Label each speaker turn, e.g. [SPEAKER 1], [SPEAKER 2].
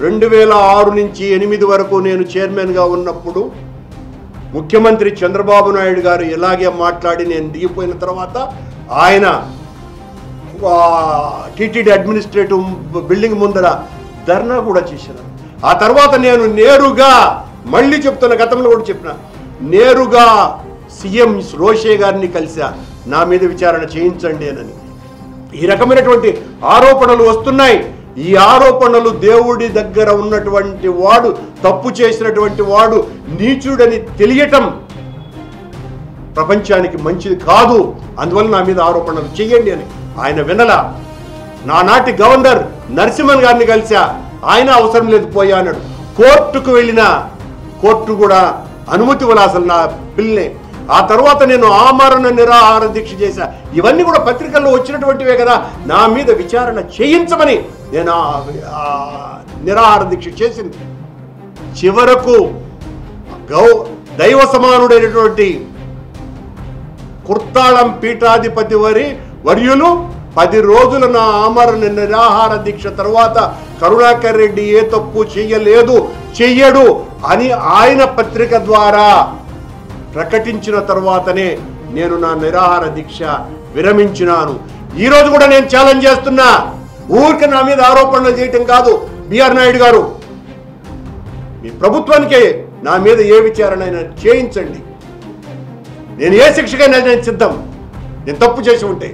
[SPEAKER 1] 2006 నుంచి 8 వరకు నేను చైర్మన్గా ఉన్నప్పుడు ముఖ్యమంత్రి చంద్రబాబు నాయుడు గారు ఇలాగే మాట్లాడి నేను దిగిపోయిన తర్వాత ఆయన టీటీడీ అడ్మినిస్ట్రేటివ్ బిల్డింగ్ ముందర ధర్నా కూడా చేశారు. ఆ తర్వాత నేను నేరుగా మళ్ళీ చెప్తున్న, గతంలో కూడా చెప్పిన, నేరుగా సీఎం రోషే గారిని కలిసా, నా మీద విచారణ చేయించండి అని. ఈ రకమైనటువంటి ఆరోపణలు వస్తున్నాయి. ఈ ఆరోపణలు దేవుడి దగ్గర ఉన్నటువంటి వాడు, తప్పు చేసినటువంటి వాడు నీచుడని తెలియటం ప్రపంచానికి మంచిది కాదు. అందువల్ల నా మీద ఆరోపణలు చెయ్యండి అని ఆయన వినలా. నానాటి గవర్నర్ నరసింహన్ గారిని కలిసా, ఆయన అవసరం లేదు పోయా అన్నాడు. కోర్టుకు వెళ్ళిన కోర్టు కూడా అనుమతి ఇవ్వాలి అసలు నా బిల్ని. ఆ తర్వాత నేను ఆమరణ నిరాహార దీక్ష చేశా. ఇవన్నీ కూడా పత్రికల్లో వచ్చినటువంటివే కదా. నా మీద విచారణ చేయించమని నేను నిరాహార దీక్ష చేసింది. చివరకు దైవ సమానుడైనటువంటి కుర్తాళం పీఠాధిపతి వర్యులు 10 రోజుల నా ఆమరణ నిరాహార దీక్ష తర్వాత కరుణాకర్ రెడ్డి ఏ తప్పు చెయ్యడు అని ఆయన పత్రిక ద్వారా ప్రకటించిన తర్వాతనే నేను నా నిరాహార దీక్ష విరమించినాను. ఈరోజు కూడా నేను ఛాలెంజ్ చేస్తున్నా, ఊరికి నా మీద ఆరోపణలు చేయటం కాదు. బిఆర్ నాయుడు గారు, మీ ప్రభుత్వానికే నా మీద ఏ విచారణ అయినా చేయించండి. నేను ఏ శిక్షకైనా నేను సిద్ధం, నేను తప్పు చేసి ఉంటే.